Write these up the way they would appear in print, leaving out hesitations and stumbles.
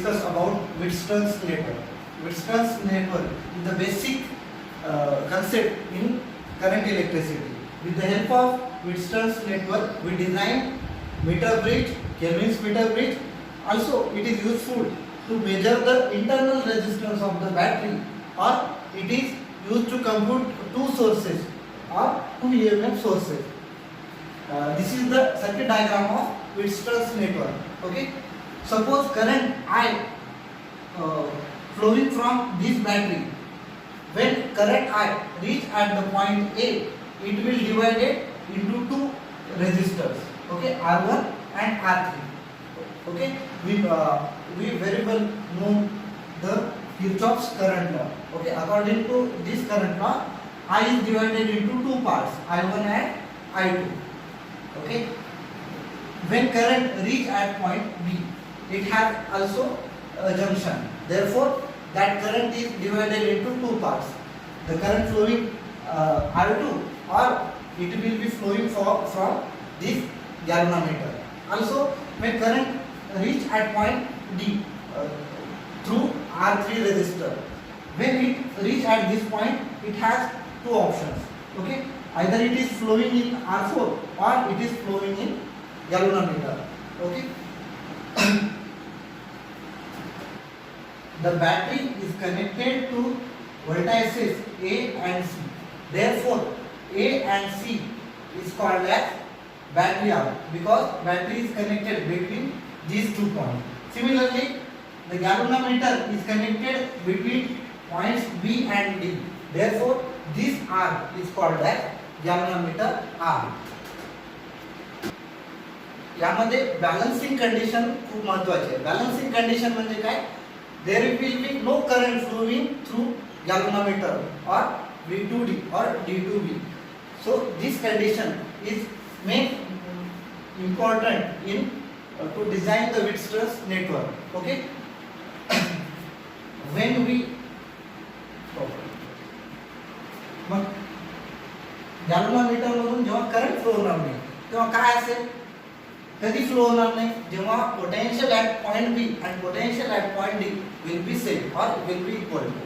discuss about Wheatstone's network. Wheatstone's network is the basic concept in current electricity. With the help of Wheatstone's network, we design meter bridge, Kelvin's meter bridge. Also, it is useful to measure the internal resistance of the battery, or it is used to compute two sources or two EMF sources. This is the circuit diagram of Wheatstone's network. Okay. Suppose current I flowing from this battery. When current I reach at the point A, it will divide it into two resistors. Okay, R1 and R3. Okay, we very well know the Kirchhoff's current law. Okay, according to this current law, I is divided into two parts, I1 and I2. Okay, when current reach at point B, it has also a junction. Therefore, that current is divided into two parts. The current flowing R2, or it will be flowing from this galvanometer. Also, when current reach at point D through R3 resistor, when it reach at this point, it has two options. Okay, either it is flowing in R4 or it is flowing in galvanometer. Okay. The battery is connected to voltages A and C. Therefore, A and C is called as battery arm because battery is connected between these 2 points. Similarly, the galvanometer is connected between points B and D. Therefore, this arm is called as galvanometer arm. यामध्ये balancing condition खूप महत्त्वाची आहे. Balancing condition म्हणजे काय? There will be no current flowing through galvanometer or V2D or D2V. So this condition is made important in to design the Wheatstone's network. Okay. When we मग galvanometer मधून जेव्हा current flow होणार नाही तेव्हा काय असेल? कधी फ्लो होणार नाही जेव्हा पोटेन्शियल ॲट पॉइंट बी आणि potential at point D will be same or will be equal to.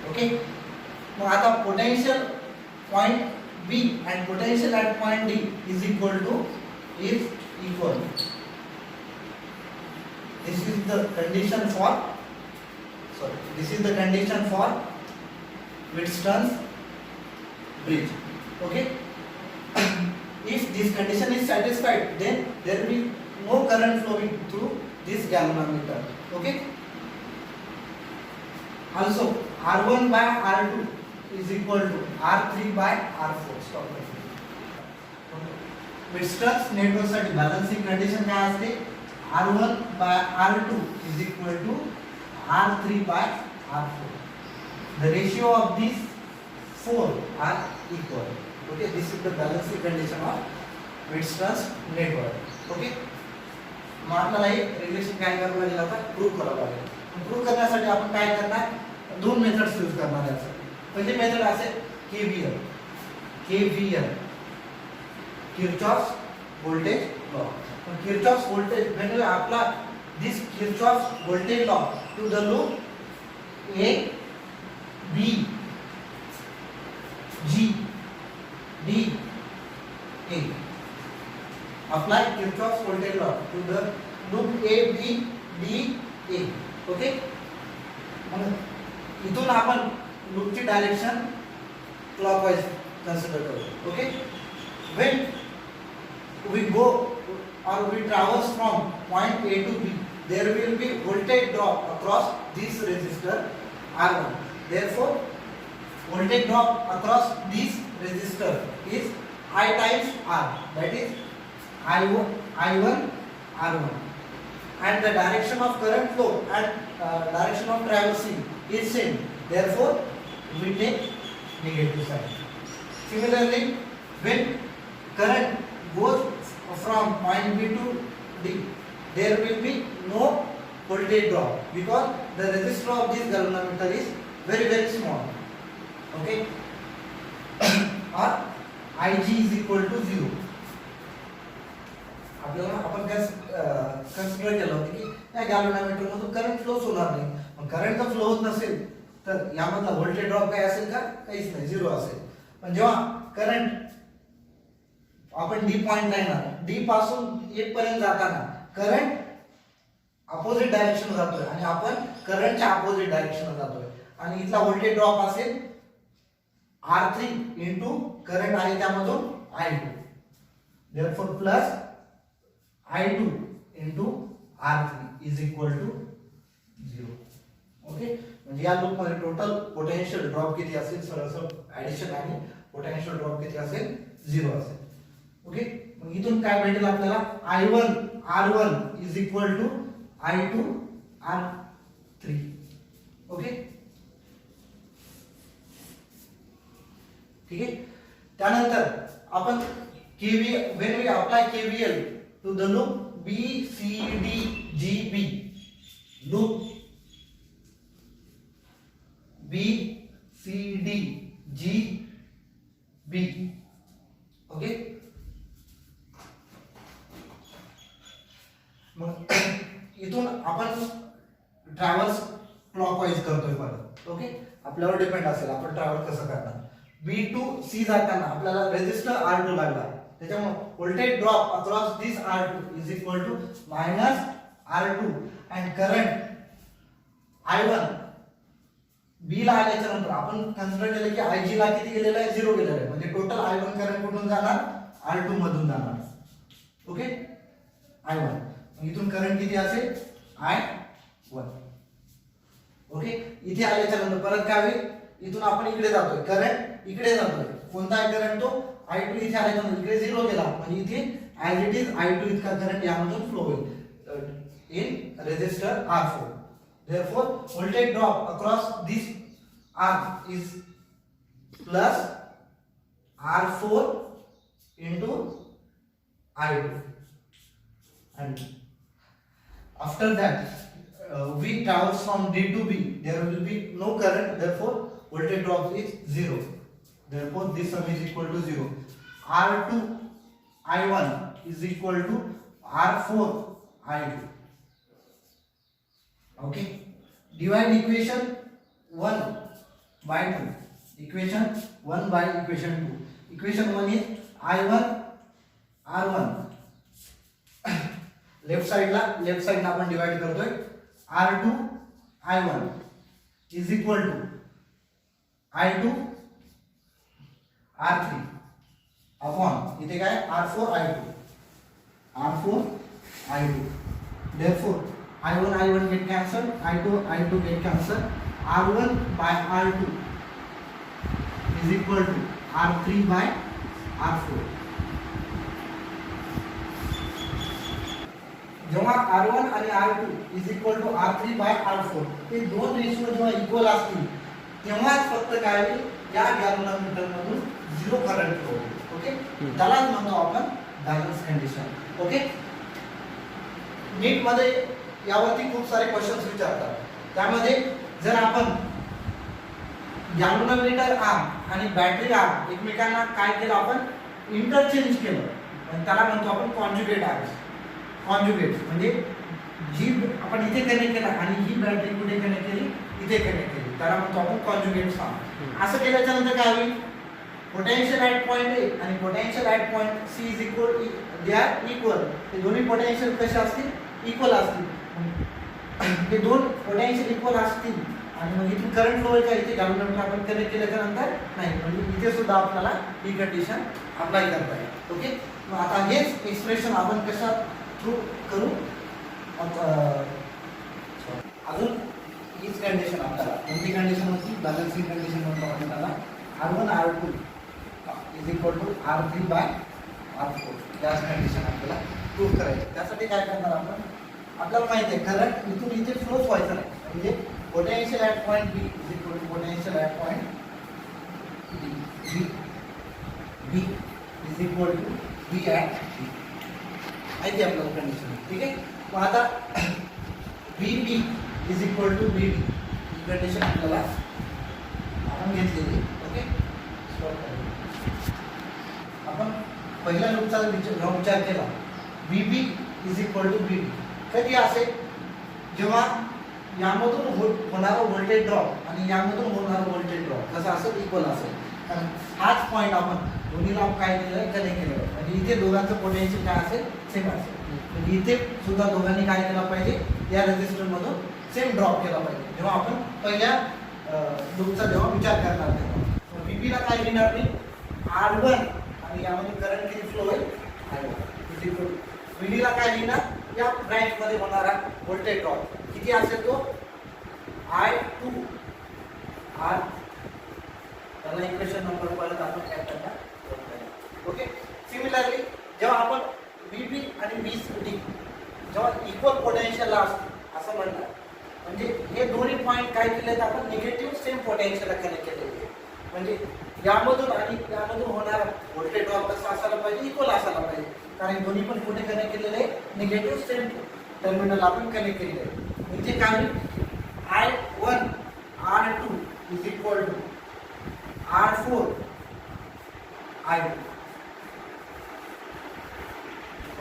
Okay, मग आता potential point B and potential at point D is equal to is equal. This is the condition for Wheatstone's bridge. Okay. If this condition is satisfied, then there will be no current flowing through this galvanometer. Okay. Also, R1 by R2 is equal to R3 by R4. Stop it. Wheatstone's network साठी balancing condition काय असते? R1 by R2 is equal to R3 by R4. The ratio of these four are equal. Okay, this is the balancing condition of Wheatstone's network. Okay, मग आपल्याला हे relation काय करावं लागेल? आता प्रूव्ह करावं लागेल. प्रूव्ह करण्यासाठी आपण काय करणार? दोन मेथड्स यूज करणार आहे. पहिली मेथड असेल KVL, Kirchhoff's voltage law. Kirchhoff's voltage, when we apply this Kirchhoff's voltage law to the loop A, B, G, D, A. Apply Kirchhoff's voltage law to the loop A, B, D, A. Okay. इथून आपण लूपची direction clockwise consider करू. Okay. When we go or we traverse from point A to B, there will be voltage drop across this resistor R1. Therefore, voltage drop across this resistor is I times R, that is I1 R1, and the direction of current flow and direction of traversing is same. Therefore, we take negative sign. Similarly, when current goes from point B to D, there will be no voltage drop because the resistor of this galvanometer is very small. Okay. Or Ig is equal to 0. आपल्याला आपण consider केलं होतं की त्या galvanometer मधून current फ्लोच होणार नाही. मग करंट जर फ्लो होत नसेल तर यामधला व्होल्टेज ड्रॉप काय असेल का? काहीच नाही, झिरो असेल. पण जेव्हा करंट आपण डी पॉइंटला येणार, डी पासून 1 पर्यंत जाताना करंट अपोजिट डायरेक्शन जातोय आणि आपण करंटच्या अपोजिट डायरेक्शन जातोय आणि इथला व्होल्टेज ड्रॉप असेल R3 इंटू करंट आहे त्यामधून I2. Therefore plus I2 into R3 is equal to 0. Okay, म्हणजे या लूप मध्ये टोटल पोटेन्शियल ड्रॉप किती असेल? सरळ ऍडिशन आणि पोटेन्शियल ड्रॉप किती असेल? 0 असेल. ओके, मग इथून काय भेटेल आपल्याला? I1 R1 is equal to I2 R3. Okay, ठीक आहे. त्यानंतर आपण KVL, when we apply KVL to the loop BCDGB, loop BCDGB, okay. मग इथून आपण ट्रॅव्हल्स क्लॉकवाईज करतोय परत. ओके, आपल्यावर डिपेंड असेल आपण ट्रॅव्हल कसं करणार. B to C जाताना आपल्याला रेजिस्टर R2 लागला, त्याच्यामुळे voltage drop across this R2 is equal to minus R2 and current I1 B ला आल्याच्या नंतर आपण कन्सिडर केलं की IG ला किती गेलेला आहे? 0 गेलेला आहे. म्हणजे टोटल I1 करंट कुठून जाणार? R2 मधून जाणार. Okay, I1. इथून करंट किती असेल? I1. ओके, इथे आल्याच्या नंतर परत काय होईल? इथून आपण इकडे जातोय, करंट इकडे जातोय. कोणता आहे करंट? तो I2 इथे आल्याच्या नंतर इकडे 0 गेला, म्हणजे इथे ऍज इट इज I2 इतका करंट यामधून फ्लो होईल in resistor R4. Therefore voltage drop across this arc is plus R4 into I2, and after that we traverse from D to B. There will be no current, therefore voltage drop is 0. Therefore this sum is equal to 0. R2 I1 is equal to R4 I2. Okay, divide equation 1 by 2. Equation 1 by equation 2. Equation 1 is I1 R1. Left साइडला आपण divide करतोय. R2 I1 is equal to I2 R3 upon इथे काय? R4 I2. Therefore I1 get cancelled, I2 get cancelled. R1 by R2 is equal to R3 by R4. जेव्हा R1 आणि R2 is equal to R3 by R4 हे दोन ratio जेव्हा equal असतील तेव्हाच फक्त काय होईल? या गॅल्व्हनोमीटर मधून 0 करंट फ्लो होईल. ओके, त्यालाच म्हणतो आपण बॅलन्स कंडिशन. ओके, नीट मध्ये यावरती खूप सारे क्वेश्चन्स विचारतात. त्यामध्ये जर आपण गॅल्व्हनोमीटर आर्म आणि बॅटरी आर्म एकमेकांना काय केलं? आपण इंटरचेंज केलं, आणि त्याला म्हणतो आपण कॉन्जुगेट आर्म्स. कॉन्जुगेट म्हणजे जी आपण इथे कनेक्ट केला आणि ही बॅटरी कुठे कनेक्ट केली? इथे कनेक्ट केली, त्याला म्हणतो आपण कॉन्जुगेट आर्म. असं केल्याच्या नंतर काय होईल? पोटेन्शियल ॲट पॉइंट ए आणि potential at point C is equal, they are equal. हे दोन्ही पोटेन्शियल कसे असतील? इक्वल असतील. हे दोन पोटेन्शियल इक्वल असतील आणि मग इथून करंट फ्लो व्हायचा. इथे गॅल्व्हनोमीटर आपण कनेक्ट केल्याच्या नंतर नाही, म्हणजे इथे सुद्धा आपल्याला ही कंडिशन अप्लाय करता येईल. ओके, मग आता हेच एक्सप्रेशन आपण कशा थ्रू करू? अजून हीच कंडिशन आपल्याला कोणती कंडिशन होती? बॅलन्सिंग कंडिशन म्हणतो आपण त्याला. R1 R2 is equal to R3 by R4. याच कंडिशन आपल्याला प्रूव्ह करायची. त्यासाठी काय करणार आपण? आपल्याला माहिती आहे करंट इथून इथे फ्लोच व्हायचा नाही, म्हणजे potential at point B is equal to potential at point B is equal to B at B. माहिती आहे आपल्याला कंडिशन. ठीक आहे, मग आता BB is equal to BD ही कंडिशन आपल्याला आपण घेतलेली. ओके, आपण पहिल्या लूपचा विचार केला. BB is equal to BD कधी असेल? जेव्हा यामधून होणारा व्होल्टेज ड्रॉप आणि यामधून होणारा व्होल्टेज ड्रॉप जसं असेल इक्वल असेल, कारण हाच पॉईंट आपण दोन्हीला काय केलेलं आहे, कनेक्ट केलेलं आहे. म्हणजे इथे दोघांचं पोटेन्शियल काय असेल, सेम असेल. म्हणजे इथे सुद्धा दोघांनी काय केलं पाहिजे, या रेझिस्टरमधून सेम ड्रॉप केला पाहिजे. जेव्हा आपण पहिल्या लूपचा जेव्हा विचार करणार तेव्हा VB ला काय लिहिणार मी, R1 आणि यामध्ये करंट किती फ्लो होईल, I1. VD ला काय लिहिणार, या ब्रँच मध्ये होणारा व्होल्टेज ड्रॉप किती असेल तो I2 R. त्याला इक्वेशन नंबर परत आपण काय करणार. ओके. सिमिलरली जेव्हा आपण VB आणि VCD जेव्हा इक्वल पोटेन्शियलला असतो असं म्हणतात, म्हणजे हे दोन्ही पॉईंट काय केलेत आपण, निगेटिव्ह सेम पोटेन्शियलला कनेक्ट केलेले. म्हणजे यामधून आणि यामधून होणारा व्होल्टेज ड्रॉप कसा असायला पाहिजे, इक्वल असायला पाहिजे. कारण दोन्ही पण कुठे कनेक्ट केलेले आहे, निगेटिव्ह सेम टर्मिनल आपण कनेक्ट केलेले आहे. म्हणजे काय, I1 R2 is equal to R4 I2.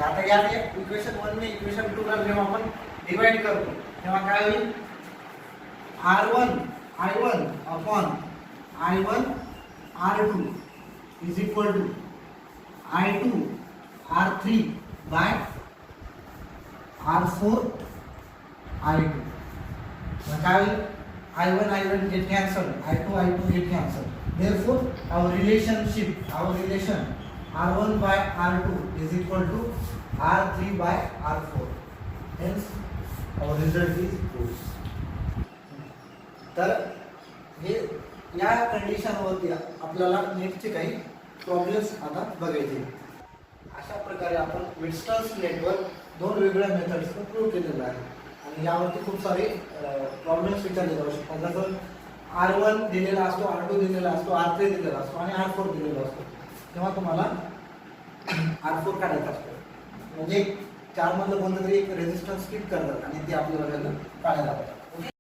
आता या इक्वेशन 1 ने इक्वेशन 2 ला जेव्हा आपण डिवाइड करतो तेव्हा काय होईल, R1 I1 upon I1 R2 is equal to I2 R3 by R4 I2. काय होईल, I1 get cancelled, I2 get cancelled. Therefore our relation R1 by R2 is equal to R3 by R4. Hence our result is true. तर हे या कंडिशनवरती आपल्याला नेटचे काही problems आता बघायचे. अशा प्रकारे आपण विटस्टन्स नेटवर दोन वेगळ्या मेथड्सने प्रूव्ह केलेलं आहे आणि यावरती खूप सारे प्रॉब्लेम्स विचारले जाऊ शकतात. जसं R1 दिलेला असतो, R2 दिलेला असतो, R3 दिलेला असतो आणि R4 दिलेला असतो, तेव्हा तुम्हाला R4 काढायचा असतो. म्हणजे 4 मधलं कोणतं तरी एक रेझिस्टन्स स्किप करतात आणि ते आपल्याला काढायला लागतं.